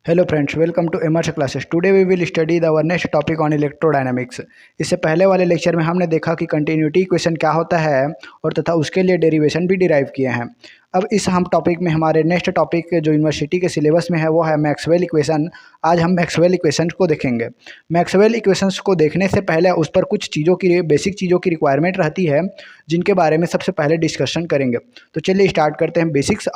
Hello friends, welcome to एमर्स classes. Today we will study our next topic on electrodynamics. इससे पहले वाले lecture में हमने देखा कि कंटिन्यूटी इक्वेशन क्या होता है और तथा उसके लिए डेरिवेशन भी डिराइव किए हैं। अब इस हम टॉपिक में हमारे नेक्स्ट टॉपिक जो यूनिवर्सिटी के सिलेबस में है वो है मैक्सवेल इक्वेशन। आज हम मैक्सवेल इक्वेशन को देखेंगे। मैक्सवेल इक्वेशंस को देखने से पहले उस पर कुछ चीज़ों की बेसिक चीज़ों की रिक्वायरमेंट रहती है जिनके बारे में सबसे पहले डिस्कशन करेंगे। तो चलिए स्टार्ट करते हैं। Basics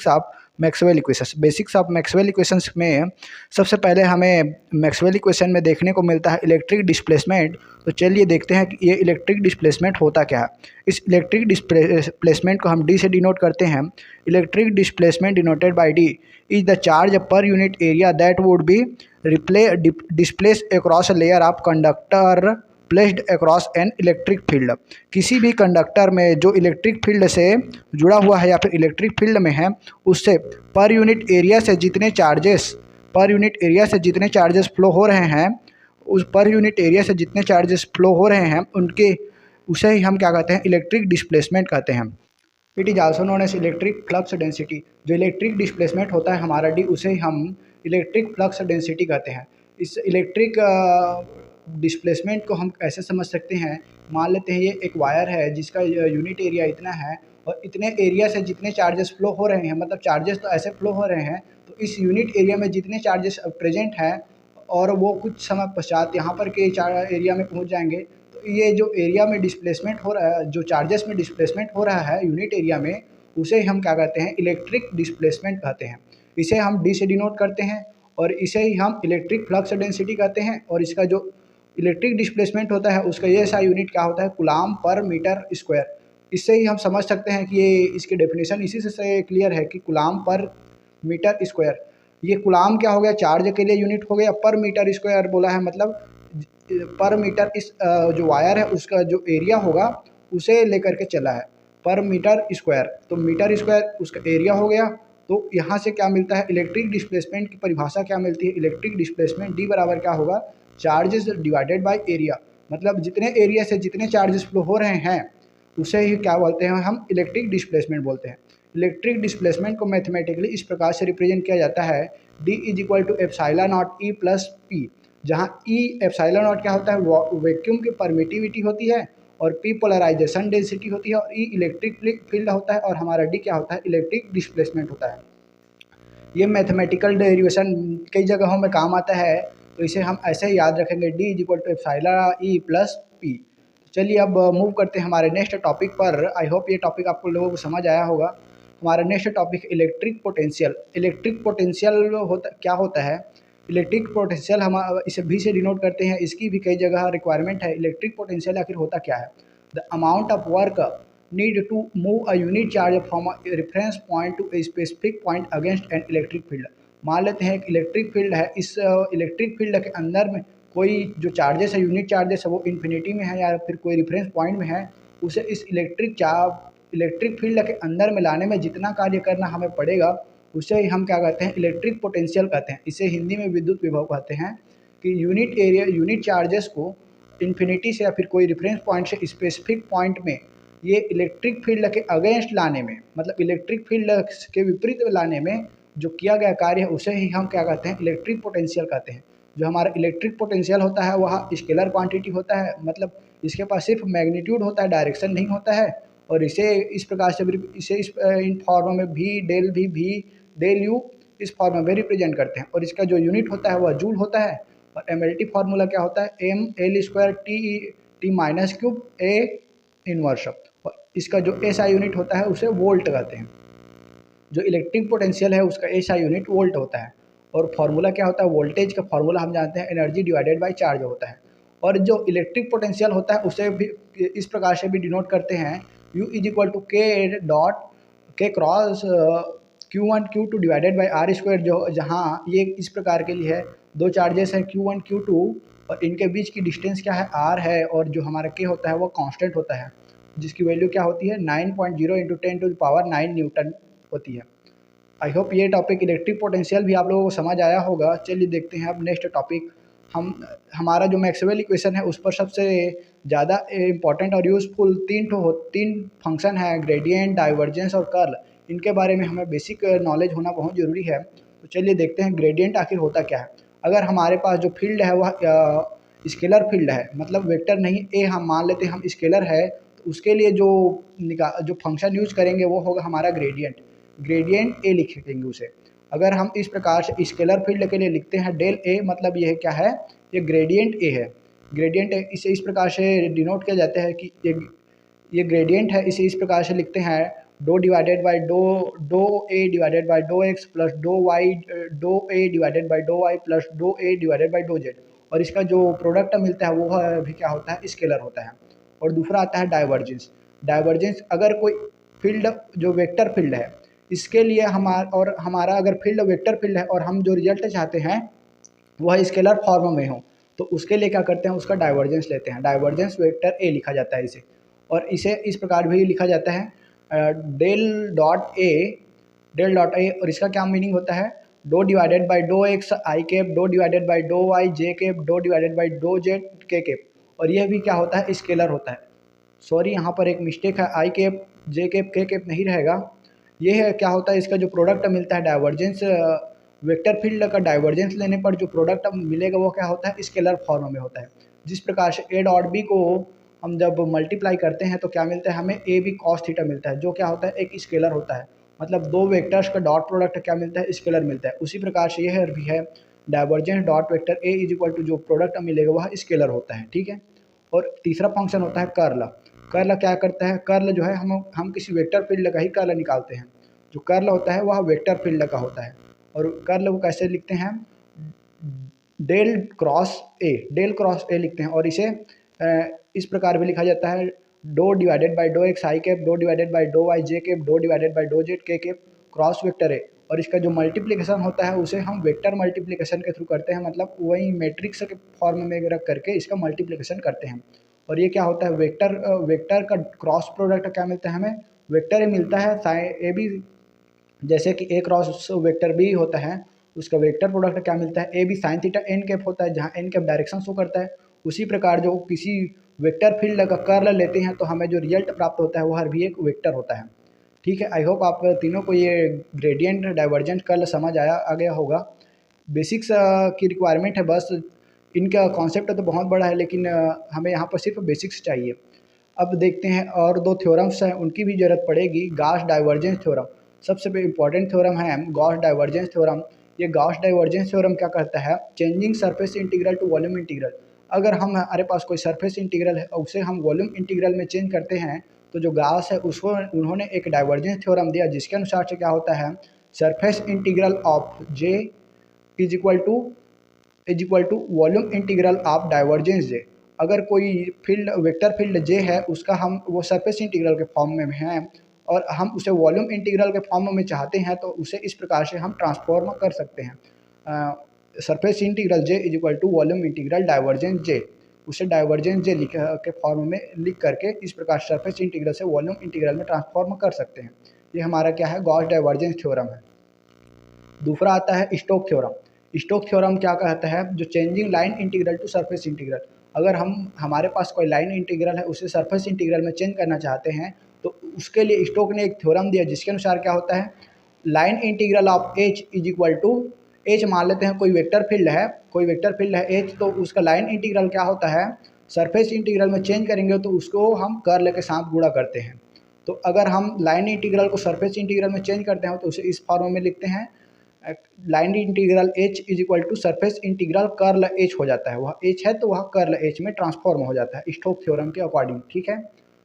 of Maxwell equations. Basics of Maxwell equations में सबसे पहले हमें मैक्सवेल इक्वेशन में देखने को मिलता है इलेक्ट्रिक डिस्प्लेसमेंट। तो चलिए देखते हैं कि ये इलेक्ट्रिक डिस्प्लेसमेंट होता क्या है। इस इलेक्ट्रिक डिस्प्लेसमेंट को हम डी से डिनोट करते हैं। Electric displacement denoted by D is the charge per unit area that would be displace across a layer of conductor placed across an electric field. किसी भी कंडक्टर में जो इलेक्ट्रिक फील्ड से जुड़ा हुआ है या फिर इलेक्ट्रिक फील्ड में है उससे पर यूनिट एरिया से जितने चार्जेस फ्लो हो रहे हैं, उस पर यूनिट एरिया से जितने चार्जेस फ्लो हो रहे हैं उनके उसे ही हम क्या कहते हैं, इलेक्ट्रिक डिस्प्लेसमेंट कहते हैं। It is also known as electric flux density. जो इलेक्ट्रिक डिस्प्लेसमेंट होता है हमारा डी, उसे ही हम इलेक्ट्रिक फ्लक्स डेंसिटी कहते हैं। इस इलेक्ट्रिक डिस्प्लेसमेंट को हम ऐसे समझ सकते हैं, मान लेते हैं ये एक वायर है जिसका यूनिट एरिया इतना है और इतने एरिया से जितने चार्जेस फ्लो हो रहे हैं, मतलब चार्जेस तो ऐसे फ्लो हो रहे हैं, तो इस यूनिट एरिया में जितने चार्जेस प्रेजेंट हैं और वो कुछ समय पश्चात यहाँ पर के एरिया में पहुँच जाएंगे, तो ये जो एरिया में डिस्प्लेसमेंट हो रहा है, जो चार्जेस में डिस्प्लेसमेंट हो रहा है यूनिट एरिया में, उसे हम क्या कहते हैं, इलेक्ट्रिक डिस्प्लेसमेंट कहते हैं। इसे हम डी से डिनोट करते हैं और इसे ही हम इलेक्ट्रिक फ्लक्स डेंसिटी कहते हैं। और इसका जो इलेक्ट्रिक डिस्प्लेसमेंट होता है उसका ये सा यूनिट क्या होता है, कूलाम पर मीटर स्क्वायर। इससे ही हम समझ सकते हैं कि ये इसकी डेफिनेशन इसी से क्लियर है कि कूलाम पर मीटर स्क्वायर। ये कूलाम क्या हो गया, चार्ज के लिए यूनिट हो गया, पर मीटर स्क्वायर बोला है मतलब पर मीटर इस जो वायर है उसका जो एरिया होगा उसे लेकर के चला है, पर मीटर स्क्वायर। तो मीटर स्क्वायर उसका एरिया हो गया। तो यहाँ से क्या मिलता है, इलेक्ट्रिक डिस्प्लेसमेंट की परिभाषा क्या मिलती है, इलेक्ट्रिक डिस्प्लेसमेंट डी बराबर क्या होगा, चार्जेस डिवाइडेड बाय एरिया। मतलब जितने एरिया से जितने चार्जेस फ्लो हो रहे हैं उसे ही क्या बोलते हैं, हम इलेक्ट्रिक डिस्प्लेसमेंट बोलते हैं। इलेक्ट्रिक डिस्प्लेसमेंट को मैथमेटिकली इस प्रकार से रिप्रेजेंट किया जाता है, D is equal to epsilon naught E plus P, जहाँ ई एप्सिलॉन नॉट क्या होता है, वैक्यूम की परमिटिविटी होती है और पी पोलराइजेशन डेंसिटी होती है और ई इलेक्ट्रिक फील्ड होता है और हमारा डी क्या होता है, इलेक्ट्रिक डिस्प्लेसमेंट होता है। ये मैथमेटिकल डेरिवेशन कई जगहों में काम आता है, तो इसे हम ऐसे ही याद रखेंगे, D is equal to epsilon E plus P. चलिए अब मूव करते हैं हमारे नेक्स्ट टॉपिक पर। आई होप ये टॉपिक आपको लोगों को समझ आया होगा। हमारा next topic electric potential. Electric potential क्या होता है, इलेक्ट्रिक पोटेंशियल हम इसे भी से डिनोट करते हैं। इसकी भी कई जगह रिक्वायरमेंट है। इलेक्ट्रिक पोटेंशियल आखिर होता क्या है, the amount of work need to move a unit charge from a reference point to a specific point against an electric field। मान लेते हैं एक इलेक्ट्रिक फील्ड है, इस इलेक्ट्रिक फील्ड के अंदर में कोई जो चार्जेस है, यूनिट चार्जेस है, वो इन्फिनिटी में है या फिर कोई रेफरेंस पॉइंट में है, उसे इस इलेक्ट्रिक फील्ड के अंदर में लाने में जितना कार्य करना हमें पड़ेगा उसे ही हम क्या कहते हैं, इलेक्ट्रिक पोटेंशियल कहते हैं। इसे हिंदी में विद्युत विभव कहते हैं कि यूनिट चार्जेस को इन्फिनिटी से या फिर कोई रेफरेंस पॉइंट से स्पेसिफिक पॉइंट में ये इलेक्ट्रिक फील्ड के अगेंस्ट लाने में, मतलब इलेक्ट्रिक फील्ड के विपरीत लाने में जो किया गया कार्य है उसे ही हम क्या कहते हैं, इलेक्ट्रिक पोटेंशियल कहते हैं। जो हमारा इलेक्ट्रिक पोटेंशियल होता है वह स्केलर क्वांटिटी होता है, मतलब इसके पास सिर्फ मैग्नीट्यूड होता है, डायरेक्शन नहीं होता है। और इसे इस प्रकार से इन फॉर्म में भी डेल यू इस फॉर्म में रिप्रेजेंट करते हैं। और इसका जो यूनिट होता है वह जूल होता है। और एमएलटी फार्मूला क्या होता है, M L square T minus cube A inverse. और इसका जो एसआई यूनिट होता है उसे वोल्ट कहते हैं। जो इलेक्ट्रिक पोटेंशियल है उसका एसआई यूनिट वोल्ट होता है। और फार्मूला क्या होता है, वोल्टेज का फार्मूला हम जानते हैं एनर्जी डिवाइडेड बाय चार्ज होता है। और जो इलेक्ट्रिक पोटेंशियल होता है उसे भी इस प्रकार से भी डिनोट करते हैं, U is equal to K dot K cross Q1 Q2 divided by R square. जो जहाँ ये इस प्रकार के लिए है, दो चार्जेस हैं Q1 Q2 और इनके बीच की डिस्टेंस क्या है, R है, और जो हमारा K होता है वो कांस्टेंट होता है जिसकी वैल्यू क्या होती है, 9.0 इंटू 10⁻9 न्यूटन होती है। आई होप ये टॉपिक इलेक्ट्रिक पोटेंशियल भी आप लोगों को समझ आया होगा। चलिए देखते हैं अब नेक्स्ट टॉपिक। हमारा जो मैक्सवेल इक्वेशन है उस पर सबसे ज़्यादा इंपॉर्टेंट और यूज़फुल तीन फंक्शन है, ग्रेडियंट, डाइवर्जेंस और कर्ल। इनके बारे में हमें बेसिक नॉलेज होना बहुत ज़रूरी है। तो चलिए देखते हैं ग्रेडियंट आखिर होता क्या है। अगर हमारे पास जो फील्ड है वह स्केलर फील्ड है, मतलब वेक्टर नहीं, ए हम मान लेते हैं हम स्केलर है, तो उसके लिए जो फंक्शन यूज करेंगे वो होगा हमारा ग्रेडियंट। ग्रेडियंट ए लिखेंगे उसे। अगर हम इस प्रकार से स्केलर फील्ड के लिए लिखते हैं डेल ए, मतलब ये क्या है, ये ग्रेडियंट ए है। ग्रेडियंट ए इसे इस प्रकार से डिनोट किया जाता है कि ये ग्रेडियंट है, इसे इस प्रकार से लिखते हैं do divided by do A divided by do X plus do A divided by do Y plus do A divided by do Z. और इसका जो प्रोडक्ट मिलता है वो भी क्या होता है, स्केलर होता है। और दूसरा आता है डाइवर्जेंस। डाइवर्जेंस अगर कोई फील्ड जो वेक्टर फील्ड है, इसके लिए हमारा अगर फील्ड वेक्टर फील्ड है और हम जो रिजल्ट चाहते हैं वह स्केलर फॉर्म में हो, तो उसके लिए क्या करते हैं, उसका डाइवर्जेंस लेते हैं। डाइवर्जेंस वेक्टर ए लिखा जाता है इसे। और इसे इस प्रकार भी लिखा जाता है डेल डॉट ए। और इसका क्या मीनिंग होता है, do divided by do X I cap, do divided by do Y J cap, do divided by do Z K cap. और यह भी क्या होता है, स्केलर होता है। सॉरी यहाँ पर एक मिस्टेक है, आई कैप जे कैप के कैप नहीं रहेगा। ये है क्या होता है, इसका जो प्रोडक्ट मिलता है डाइवर्जेंस, वेक्टर फील्ड का डाइवर्जेंस लेने पर जो प्रोडक्ट मिलेगा वो क्या होता है, स्केलर फॉर्म में होता है। जिस प्रकार से ए डॉट बी को हम जब मल्टीप्लाई करते हैं तो क्या मिलता है, हमें ए बी कॉस थीटा मिलता है, जो क्या होता है, एक स्केलर होता है। मतलब दो वेक्टर्स का डॉट प्रोडक्ट क्या मिलता है, स्केलर मिलता है। उसी प्रकार से यह भी है, divergence dot vector A is equal to जो प्रोडक्ट मिलेगा वह स्केलर होता है, ठीक है। और तीसरा फंक्शन होता है कर्ल। कर्ल क्या करता है, कर्ल जो है हम किसी वेक्टर फील्ड का ही कर्ल निकालते हैं। जो कर्ल होता है वह वेक्टर फील्ड का होता है। और कर्ल को कैसे लिखते हैं, डेल क्रॉस ए लिखते हैं। और इसे इस प्रकार भी लिखा जाता है do divided by do X I cap, do divided by do Y J cap, do divided by do Z K cap cross vector A. और इसका जो मल्टीप्लिकेशन होता है उसे हम वेक्टर मल्टीप्लिकेशन के थ्रू करते हैं, मतलब वही मैट्रिक्स के फॉर्म में रख करके इसका मल्टीप्लिकेशन करते हैं। और ये क्या होता है, वेक्टर का क्रॉस प्रोडक्ट क्या मिलता है हमें, वेक्टर ए मिलता है साइन ए बी। जैसे कि ए क्रॉस वेक्टर बी होता है, उसका वेक्टर प्रोडक्ट क्या मिलता है, A B sine theta N cap होता है, जहाँ एन कैप डायरेक्शन शो करता है। उसी प्रकार जो किसी वेक्टर फील्ड का कर्ल लेते हैं तो हमें जो रिजल्ट प्राप्त होता है वह भी एक वेक्टर होता है, ठीक है। आई होप आप तीनों को ये ग्रेडियंट डाइवर्जेंट कर्ल समझ आ गया होगा। बेसिक्स की रिक्वायरमेंट है बस, इनका कॉन्सेप्ट तो बहुत बड़ा है लेकिन हमें यहाँ पर सिर्फ बेसिक्स चाहिए। अब देखते हैं और दो थ्योरम्स हैं, उनकी भी ज़रूरत पड़ेगी। गॉस डाइवर्जेंस थ्योरम सबसे इम्पॉर्टेंट थ्योरम है, गॉस डाइवर्जेंस थ्योरम। ये गॉस डाइवर्जेंस थ्योरम क्या करता है, changing surface integral to volume integral. अगर हमारे पास कोई सरफेस इंटीग्रल है और उसे हम वॉल्यूम इंटीग्रल में चेंज करते हैं, तो जो गॉस है उसको उन्होंने एक डाइवर्जेंस थ्योरम दिया, जिसके अनुसार से क्या होता है, surface integral of J is equal to volume integral of divergence J. अगर कोई फील्ड वेक्टर फील्ड जे है उसका हम वो सरफेस इंटीग्रल के फॉर्म में हैं और हम उसे वॉल्यूम इंटीग्रल के फॉर्म में चाहते हैं, तो उसे इस प्रकार से हम ट्रांसफॉर्म कर सकते हैं। Surface integral J is equal to volume integral divergence J, उसे डाइवर्जेंस जे के फॉर्म में लिख करके इस प्रकार सरफेस इंटीग्रल से वॉल्यूम इंटीग्रल में ट्रांसफॉर्म कर सकते हैं। ये हमारा क्या है, गॉस डाइवर्जेंस थ्योरम है। दूसरा आता है स्टोक थ्योरम। स्टोक थ्योरम क्या कहता है, जो changing line integral to surface integral. अगर हमारे पास कोई लाइन इंटीग्रल है उसे सरफेस इंटीग्रल में चेंज करना चाहते हैं, तो उसके लिए स्टोक ने एक थ्योरम दिया, जिसके अनुसार क्या होता है, line integral of H is equal to H मान लेते हैं कोई वेक्टर फील्ड है एच, तो उसका लाइन इंटीग्रल क्या होता है, सरफेस इंटीग्रल में चेंज करेंगे तो उसको हम कर्ल के साथ गुणा करते हैं। तो अगर हम लाइन इंटीग्रल को सरफेस इंटीग्रल में चेंज करते हैं तो उसे इस फॉर्म में लिखते हैं, line integral H is equal to surface integral curl H हो जाता है। वह एच है तो वह कर्ल एच में ट्रांसफॉर्म हो जाता है स्टोक थ्योरम के अकॉर्डिंग, ठीक है।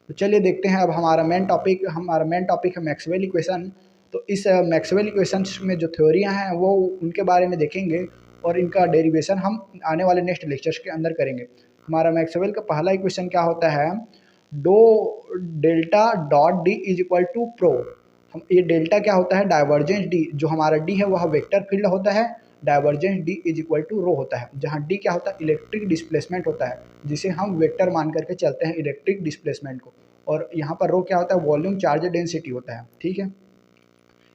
तो चलिए देखते हैं अब हमारा मेन टॉपिक है मैक्सवेल इक्वेशन। तो इस मैक्सवेल इक्वेशंस में जो थ्योरियाँ हैं वो उनके बारे में देखेंगे और इनका डेरिवेशन हम आने वाले नेक्स्ट लेक्चर्स के अंदर करेंगे। हमारा मैक्सवेल का पहला इक्वेशन क्या होता है, do delta dot D is equal to प्रो। हम ये डेल्टा क्या होता है, डाइवर्जेंस डी, जो हमारा डी है वह वेक्टर फील्ड होता है, divergence D is equal to rho होता है, जहाँ डी क्या होता है, इलेक्ट्रिक डिस्प्लेसमेंट होता है, जिसे हम वेक्टर मान करके चलते हैं इलेक्ट्रिक डिस्प्लेसमेंट को। और यहाँ पर रो क्या होता है, वॉल्यूम चार्ज डेंसिटी होता है, ठीक है।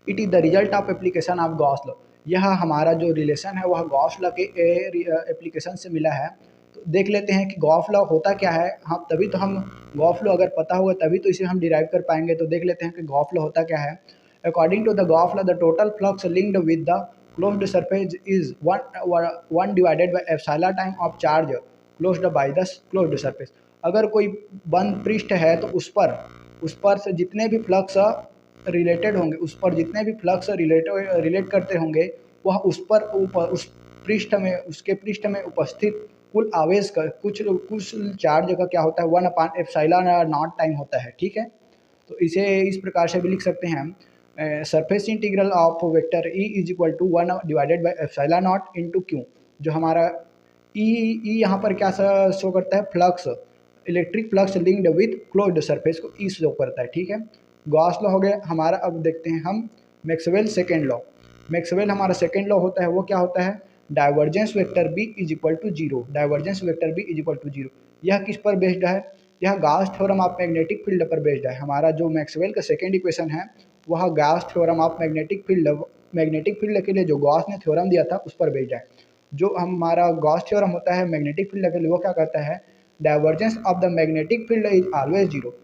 It is the result of application of Gauss law. यह हमारा जो रिलेशन है वह गॉस लॉ के एप्लीकेशन से मिला है। तो देख लेते हैं कि गॉस लॉ होता क्या है। हाँ, तभी तो हम गॉस लॉ अगर पता होगा तभी तो इसे हम डिराइव कर पाएंगे। तो देख लेते हैं कि गॉस लॉ होता क्या है। According to the Gauss law, the total flux linked with the closed surface is one divided by epsilon time of charge closed by the closed surface. अगर कोई बंद पृष्ठ है तो उस पर से जितने भी फ्लक्स रिलेटेड होंगे, उस पर जितने भी फ्लक्स रिलेट करते होंगे, वह उस पृष्ठ में, उसके पृष्ठ में उपस्थित कुल आवेश का कुछ चार्ज का क्या होता है, 1/एप्सिलॉन नॉट टाइम होता है। ठीक है, तो इसे इस प्रकार से भी लिख सकते हैं हम, surface integral of vector E is equal to 1 divided by epsilon not into Q. जो हमारा ई यहाँ पर क्या शो करता है, flux, electric flux linked with closed surface को ई शो करता है। ठीक है, गॉस लॉ हो गया हमारा। अब देखते हैं हम मैक्सवेल सेकेंड लॉ। मैक्सवेल हमारा सेकेंड लॉ होता है, वो क्या होता है, divergence vector B is equal to zero. Divergence vector B is equal to zero, यह किस पर बेस्ड है, यह Gauss theorem of magnetic field पर बेस्ड है। हमारा जो मैक्सवेल का सेकेंड इक्वेशन है वह Gauss theorem of magnetic field के लिए जो गॉस ने थ्योरम दिया था उस पर बेस्ड है। जो हमारा गॉस थ्योरम होता है मैग्नेटिक फील्ड के लिए, वो क्या कहता है, divergence of the magnetic field is always zero.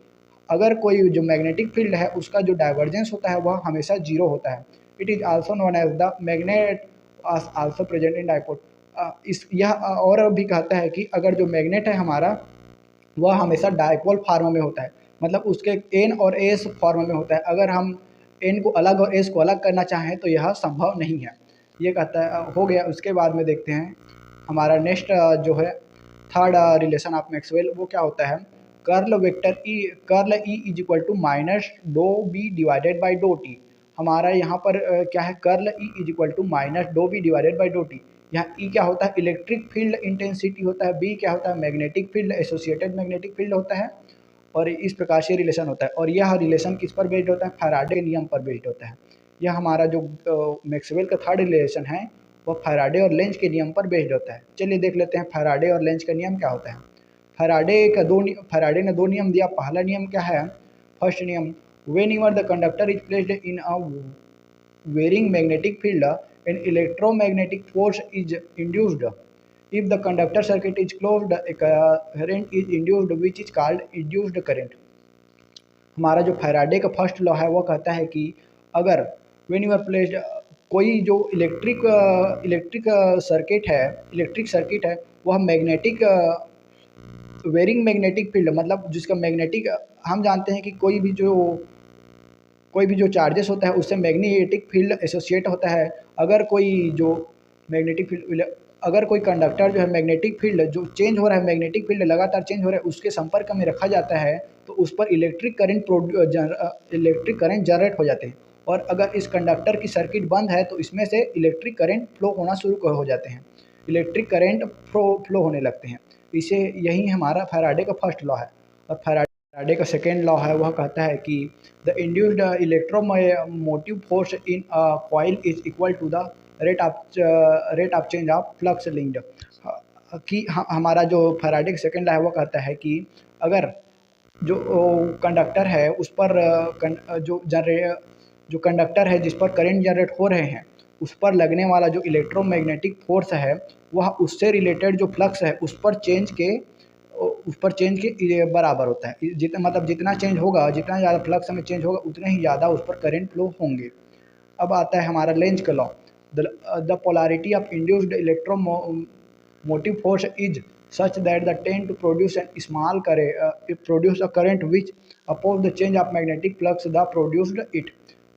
अगर कोई जो मैग्नेटिक फील्ड है उसका जो डाइवर्जेंस होता है वह हमेशा जीरो होता है। It is also known as the magnet also present in dipole. यह और भी कहता है कि अगर जो मैग्नेट है हमारा वह हमेशा डाइपोल फॉर्म में होता है, मतलब उसके एन और एस फॉर्म में होता है। अगर हम एन को अलग और एस को अलग करना चाहें तो यह संभव नहीं है, ये कहता है। हो गया, उसके बाद में देखते हैं हमारा नेक्स्ट जो है थर्ड रिलेशन ऑफ मैक्सवेल, वो क्या होता है, curl E is equal to minus do B divided by do T. हमारा यहाँ पर क्या है, curl E is equal to minus do B divided by do T. यहाँ ई क्या होता है, इलेक्ट्रिक फील्ड इंटेंसिटी होता है, बी क्या होता है, magnetic field, associated magnetic field होता है। और इस प्रकार से रिलेशन होता है, और यह रिलेशन किस पर बेस्ड होता है, फैराडे के नियम पर बेस्ड होता है। यह हमारा जो मैक्सवेल का थर्ड रिलेशन है वह फैराडे और लेंज के नियम पर बेस्ड होता है। चलिए देख लेते हैं फैराडे और लेंज का नियम क्या होता है। फैराडे ने दो नियम दिया। पहला नियम क्या है, फर्स्ट नियम, when your the conductor is placed in a varying magnetic field an electromagnetic force is induced. If the conductor circuit is closed a current is induced which is called induced current. हमारा जो Faraday का first law है वो कहता है कि अगर when you are placed, कोई जो इलेक्ट्रिक सर्किट है वह मैग्नेटिक वेरिंग मैग्नेटिक फील्ड, मतलब जिसका मैग्नेटिक, हम जानते हैं कि कोई भी जो चार्जेस होता है उससे मैग्नेटिक फील्ड एसोसिएट होता है। अगर कोई जो मैग्नेटिक फील्ड, अगर कोई कंडक्टर जो है मैग्नेटिक फील्ड जो चेंज हो रहा है, मैग्नेटिक फील्ड लगातार चेंज हो रहा है, उसके संपर्क में रखा जाता है तो उस पर इलेक्ट्रिक करंट जनरेट हो जाते हैं। और अगर इस कंडक्टर की सर्किट बंद है तो इसमें से इलेक्ट्रिक करंट फ्लो होना शुरू हो जाते हैं, इलेक्ट्रिक करंट फ्लो होने लगते हैं। इसे यही हमारा फैराडे का फर्स्ट लॉ है। और फैराडे का सेकेंड लॉ है वह कहता है कि the induced electromotive force in a coil is equal to the rate of change of flux linked. कि हमारा जो फैराडे का सेकेंड लॉ है वो कहता है कि अगर जो कंडक्टर है उस पर जो कंडक्टर है जिस पर करंट जनरेट हो रहे हैं उस पर लगने वाला जो इलेक्ट्रोमैग्नेटिक फोर्स है वह उससे रिलेटेड जो फ्लक्स है उस पर चेंज के बराबर होता है। मतलब जितना चेंज होगा, जितना ज़्यादा फ्लक्स में चेंज होगा उतने ही ज़्यादा उस पर करंट फ्लो होंगे। अब आता है हमारा लेंज का law. The polarity of induced electromotive force is such that the tend to produce a current which oppose the change of magnetic flux the produced it।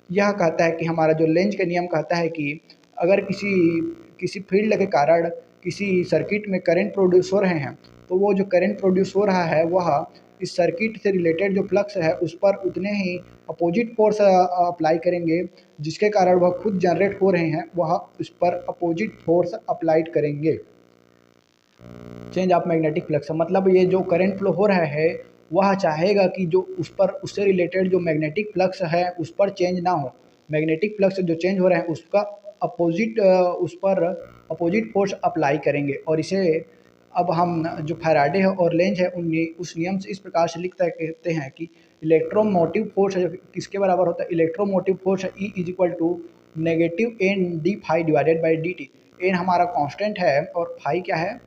यह कहता है कि हमारा जो लेंज का नियम कहता है कि अगर किसी फील्ड के कारण किसी सर्किट में करंट प्रोड्यूस हो रहे हैं तो वो जो करंट प्रोड्यूस हो रहा है वह इस सर्किट से रिलेटेड जो फ्लक्स है उस पर उतने ही अपोजिट फोर्स अप्लाई करेंगे जिसके कारण वह खुद जनरेट हो रहे हैं, वह उस पर अपोजिट फोर्स अप्लाइड करेंगे। चेंज ऑफ मैग्नेटिक फ्लक्स मतलब ये जो करंट फ्लो हो रहा है वह चाहेगा कि जो उससे रिलेटेड जो मैग्नेटिक फ्लक्स है उस पर चेंज ना हो। मैग्नेटिक फ्लक्स जो चेंज हो रहा है उसका उस पर अपोजिट फोर्स अप्लाई करेंगे। और इसे अब हम जो फैराडे है और लेंज है उस नियम से इस प्रकार से कहते हैं कि इलेक्ट्रोमोटिव फोर्स किसके बराबर होता है, electromotive force E is equal to negative N D phi divided by D T. N हमारा कांस्टेंट है और फाई क्या है,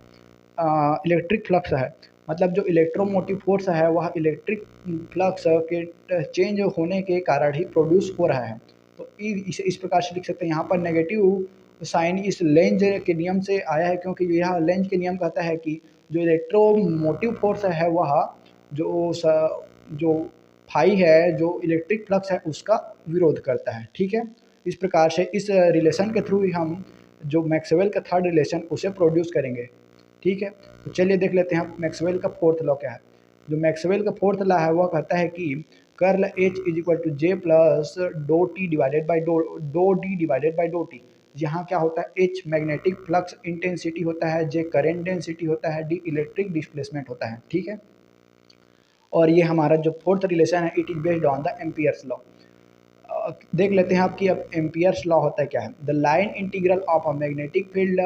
इलेक्ट्रिक फ्लक्स है। मतलब जो इलेक्ट्रोमोटिव फोर्स है वह इलेक्ट्रिक फ्लक्स के चेंज होने के कारण ही प्रोड्यूस हो रहा है। तो इसे इस प्रकार से लिख सकते हैं। यहाँ पर नेगेटिव साइन इस लेंज के नियम से आया है, क्योंकि यह लेंज के नियम कहता है कि जो इलेक्ट्रोमोटिव फोर्स है वह जो जो फाई है, जो इलेक्ट्रिक फ्लक्स है उसका विरोध करता है। ठीक है, इस प्रकार से इस रिलेशन के थ्रू ही हम जो मैक्सवेल का थर्ड रिलेशन उसे प्रोड्यूस करेंगे। ठीक है, तो चलिए देख लेते हैं मैक्सवेल का फोर्थ लॉ क्या है। जो मैक्सवेल का फोर्थ लॉ है वह कहता है कि curl H is equal to J plus do T divided by do D divided by do T. यहाँ क्या होता है, एच मैग्नेटिक फ्लक्स इंटेंसिटी होता है, जे करेंट डेंसिटी होता है, डी इलेक्ट्रिक डिस्प्लेसमेंट होता है। ठीक है, और ये हमारा जो फोर्थ रिलेशन है it is based on the Ampere's law. देख लेते हैं आपकी अब एम्पियर्स लॉ होता है क्या है। The line integral of a magnetic field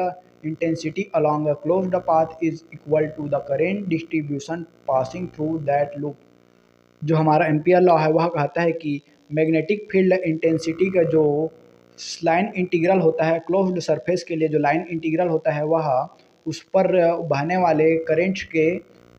intensity along a closed path is equal to the current distribution passing through that loop। जो हमारा एम्पियर लॉ है वह कहता है कि मैग्नेटिक फील्ड इंटेंसिटी का जो लाइन इंटीग्रल होता है क्लोज्ड सरफेस के लिए, जो लाइन इंटीग्रल होता है वह उस पर बहने वाले करेंट्स के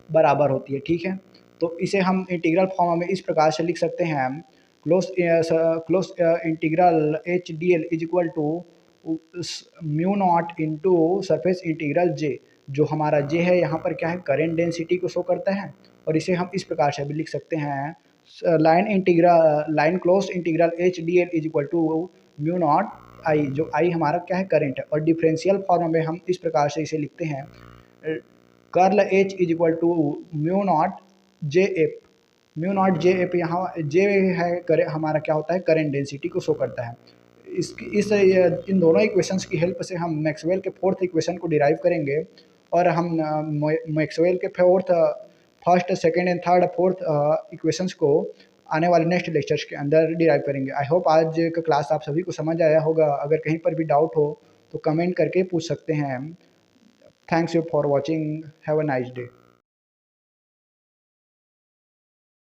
बराबर होती है। ठीक है, तो इसे हम इंटीग्रल फॉर्म में इस प्रकार से लिख सकते हैं, close integral H D L is equal to mu naught into surface integral J. जो हमारा जे है यहाँ पर क्या है, करेंट डेंसिटी को शो करता है, और इसे हम इस प्रकार से भी लिख सकते हैं, line close integral H D L is equal to mu naught I. जो आई हमारा क्या है, करंट है, और डिफरेंशियल फॉर्म में हम इस प्रकार से इसे लिखते हैं, curl H is equal to mu not J F. Mu not J F, यहाँ जे है करे हमारा क्या होता है, करंट डेंसिटी को शो करता है। इन दोनों इक्वेशंस की हेल्प से हम मैक्सवेल के फोर्थ इक्वेशन को डिराइव करेंगे, और हम मैक्सवेल के first second and third fourth equations को आने वाले नेक्स्ट लेक्चर्स के अंदर डिराइव करेंगे। आई होप आज का क्लास आप सभी को समझ आया होगा। अगर कहीं पर भी डाउट हो तो कमेंट करके पूछ सकते हैं। Thanks you for watching, have a nice day.